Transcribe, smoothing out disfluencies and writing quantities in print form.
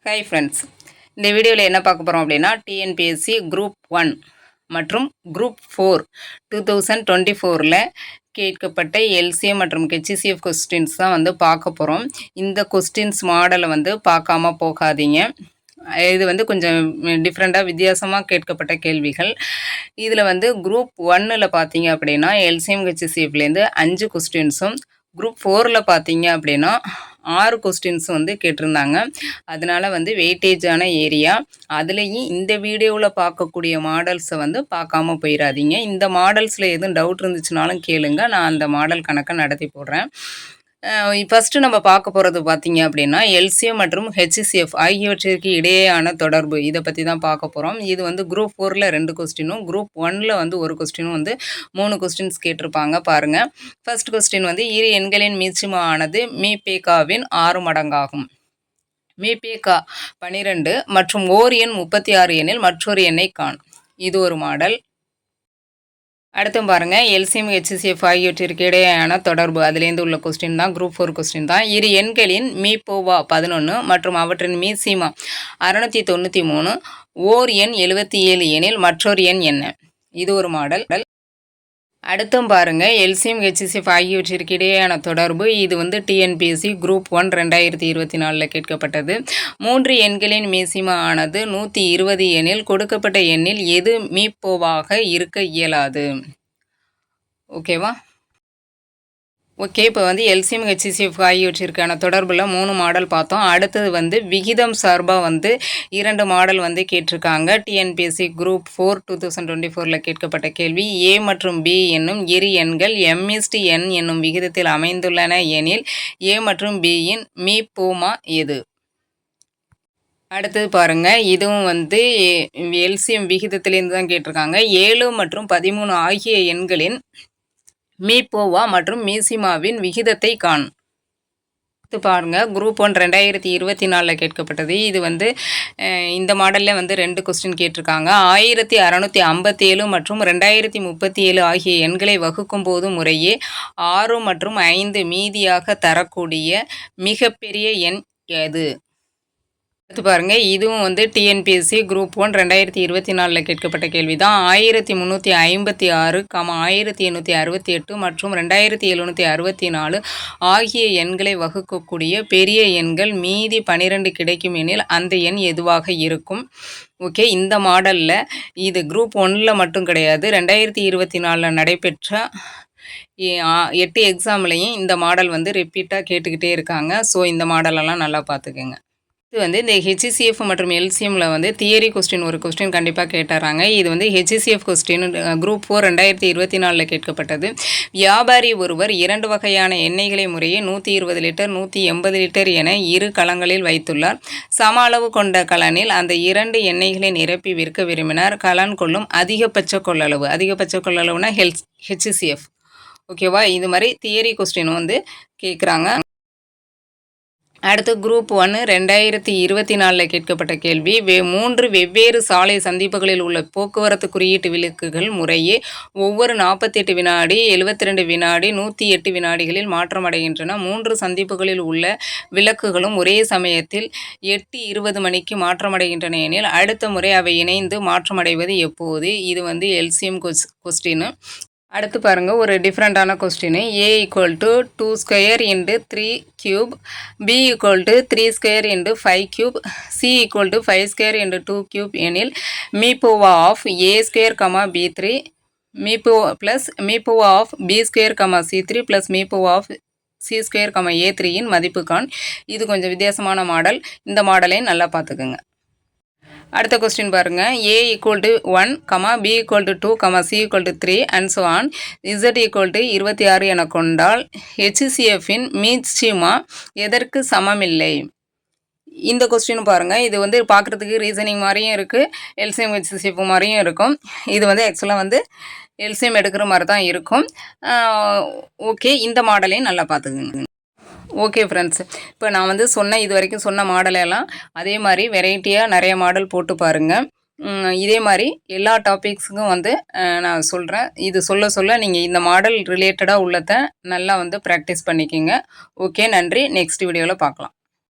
Hi friends, இந்த வீடியோவில் என்ன பார்க்க போகிறோம் அப்படின்னா டிஎன்பிஎஸ்சி குரூப் 1 மற்றும் குரூப் 4 2024 கேட்கப்பட்ட எல்சிஎம் மற்றும் ஹெச்சிசிஎஃப் கொஸ்டின்ஸ் தான் வந்து பார்க்க போகிறோம். இந்த கொஸ்டின்ஸ் மாடலை வந்து பார்க்காம போகாதீங்க. இது வந்து கொஞ்சம் டிஃப்ரெண்ட்டாக வித்தியாசமாக கேட்கப்பட்ட கேள்விகள். இதில் வந்து குரூப் 1ல் பார்த்தீங்க அப்படின்னா எல்சிஎம் ஹெச்சிசிஎஃப்லேருந்து 5 கொஸ்டின்ஸும், குரூப் 4ல் பார்த்தீங்க அப்படின்னா 6 கொஸ்டின்ஸ் வந்து கேட்டிருந்தாங்க. அதனால வந்து வெயிட்டேஜான ஏரியா. அதுலேயும் இந்த வீடியோவில் பார்க்கக்கூடிய மாடல்ஸை வந்து பார்க்காம போயிடாதீங்க. இந்த மாடல்ஸில் எதுவும் டவுட் இருந்துச்சுனாலும் கேளுங்க, நான் அந்த மாடல் கணக்கை நடத்தி போடுறேன். ஃபஸ்ட்டு நம்ம பார்க்க போகிறது பார்த்தீங்க அப்படின்னா எல்சிஎம் மற்றும் ஹெச்சிசிஎஃப் ஆகியவற்றிற்கு இடையேயான தொடர்பு, இதை பற்றி தான் பார்க்க போகிறோம். இது வந்து குரூப் 4ல் 2 கொஸ்டினும், குரூப் 1ல் வந்து 1 கொஸ்டினும் வந்து 3 கொஸ்டின்ஸ் கேட்டிருப்பாங்க பாருங்கள். ஃபர்ஸ்ட் கொஸ்டின் வந்து இரு எண்களின் மீச்சிம ஆனது மீபேகாவின் 6 மடங்காகும். மீபேகா 12 மற்றும் ஓர் எண் 36 எனில் மற்றொரு எண்ணை காண். இது ஒரு மாடல். அடுத்து பாருங்கள், எல்சிஎம் ஹெச்சிசிஎஃப் ஆகியவற்றிற்கு இடையேயான தொடர்பு, அதுலேருந்து உள்ள கொஸ்டின் தான், குரூப் 4 கொஸ்டின் தான். இரு எண்களின் மீபோவா 11 மற்றும் அவற்றின் மீசிமா 693, ஓர் எண் 77 எனில் மற்றொரு எண் என்ன? இது ஒரு மாடல். அடுத்தும் பாருங்கள், எல்சிஎம் ஹெச்சிசிஎஃப் ஆகியவற்றிற்கு இடையேயான தொடர்பு, இது வந்து டிஎன்பிஎஸ்சி குரூப் 1 2024 கேட்கப்பட்டது. 3 எண்களின் மீசிமா ஆனது 120 எனில் கொடுக்கப்பட்ட எண்ணில் எது மீப்போவாக இருக்க இயலாது? ஓகேவா? ஓகே, இப்போ வந்து எல்சிஎம் ஹெச்சிசிஎஃப் ஆகியவற்றிற்கான தொடர்பில் 3 மாடல் பார்த்தோம். அடுத்தது வந்து விகிதம் சார்பாக வந்து 2 மாடல் வந்து கேட்டிருக்காங்க. டிஎன்பிஎஸ்சி குரூப் 4 2024 கேட்கப்பட்ட கேள்வி, ஏ மற்றும் பி என்னும் இரு எண்கள் m/n என்னும் விகிதத்தில் அமைந்துள்ளன எனில் ஏ மற்றும் பியின் மீப்போமா எது? அடுத்தது பாருங்கள், இதுவும் வந்து எல்சிஎம் விகிதத்திலேருந்து தான் கேட்டிருக்காங்க. 7 மற்றும் 13 ஆகிய எண்களின் மீப்போவா மற்றும் மீசிமாவின் விகிதத்தை காண். பாருங்க, குரூப் 1 2024 கேட்கப்பட்டது. இது வந்து இந்த மாடலில் வந்து 2 கொஸ்டின் கேட்டிருக்காங்க. 1657 மற்றும் 2037 ஆகிய எண்களை வகுக்கும் போது முறையே 6 மற்றும் 5 மீதியாக தரக்கூடிய மிகப்பெரிய எண் எது? அடுத்து பாருங்கள், இதுவும் வந்து டிஎன்பிஎஸ்சி குரூப் 1 2024 கேட்கப்பட்ட கேள்வி தான். 1356, 1868 மற்றும் 2764 ஆகிய எண்களை வகுக்கக்கூடிய பெரிய எண்கள் மீதி 12 கிடைக்கும் எனில் அந்த எண் எதுவாக இருக்கும்? ஓகே, இந்த மாடலில் இது குரூப் 1ல் மட்டும் கிடையாது, 2024 நடைபெற்ற 8 எக்ஸாம்லேயும் இந்த மாடல் வந்து ரிப்பீட்டாக கேட்டுக்கிட்டே இருக்காங்க. ஸோ இந்த மாடலெல்லாம் நல்லா பார்த்துக்கோங்க. இது வந்து இந்த ஹெச்சிசிஎஃப் மற்றும் எல்சிஎம்மில் வந்து தியரி கொஸ்டின் ஒரு கொஸ்டின் கண்டிப்பாக கேட்டுறாங்க. இது வந்து ஹெச்சிசிஎஃப் கொஸ்டின் குரூப் 4 2024 கேட்கப்பட்டது. வியாபாரி ஒருவர் 2 வகையான எண்ணெய்களை முறையே 120 லிட்டர் 180 லிட்டர் என 2 கலங்களில் வைத்துள்ளார். சம அளவு கொண்ட கலனில் அந்த 2 எண்ணெய்களை நிரப்பி விற்க விரும்பினார். கலன் கொள்ளும் அதிகபட்ச கொள்ளளவுனா ஹெச்சிசிஎஃப். ஓகேவா? இது மாதிரி தியரி கொஸ்டின் வந்து கேட்குறாங்க. அடுத்து குரூப் 1 2024 கேட்கப்பட்ட கேள்வி, 3 வெவ்வேறு சாலை சந்திப்புகளில் உள்ள போக்குவரத்து குறியீட்டு விளக்குகள் முறையே ஒவ்வொரு 48 வினாடி, 72 வினாடி, 108 வினாடிகளில் மாற்றமடைகின்றன. 3 சந்திப்புகளில் உள்ள விளக்குகளும் ஒரே சமயத்தில் 8:20 மணிக்கு மாற்றமடைகின்றன எனில் அடுத்த முறை அவை இணைந்து மாற்றமடைவது எப்போது? இது வந்து எல்சிஎம் கொஸ்டின். அடுத்து பாருங்கள், ஒரு டிஃப்ரெண்ட்டான கொஸ்டின். A = 2² × 3³ B = 3² × 5³ C = 5² × 2³ எனில் மீப்போவா ஆஃப் A2, B3 மீப்போவா ஆஃப் B2, C3 + மீப்போவா ஆஃப் C2, A3 இன் மதிப்பு காண். இது கொஞ்சம் வித்தியாசமான மாடல். இந்த மாடலை நல்லா பார்த்துக்குங்க. அடுத்த கொஸ்டின் பாருங்கள், A = 1, B = 2, C = 3 and so on, Z = 26 என கொண்டால் ஹெச்சிசிஎஃப்பின் மீச்சிமா எதற்கு சமமில்லை? இந்த கொஸ்டின் பாருங்கள், இது வந்து பார்க்குறதுக்கு ரீசனிங் மாதிரியும் இருக்குது, எல்சிஎம் ஹெச்சிசிஎஃப் மாதிரியும் இருக்கும். இது வந்து ஆக்சுவலாக வந்து எல்சிஎம் எடுக்கிற மாதிரி தான் இருக்கும். ஓகே, இந்த மாடலையும் நல்லா பார்த்துக்குங்க. ஓகே ஃப்ரெண்ட்ஸ், இப்போ நான் வந்து இது வரைக்கும் சொன்ன மாடலெல்லாம் அதே மாதிரி வெரைட்டியாக நிறைய மாடல் போட்டு பாருங்கள். இதே மாதிரி எல்லா டாபிக்ஸுக்கும் வந்து நான் சொல்கிறேன். இது சொல்ல நீங்கள் இந்த மாடல் ரிலேட்டடாக உள்ளதை நல்லா வந்து ப்ராக்டிஸ் பண்ணிக்கோங்க. ஓகே, நன்றி. நெக்ஸ்ட் வீடியோவில் பார்க்கலாம்.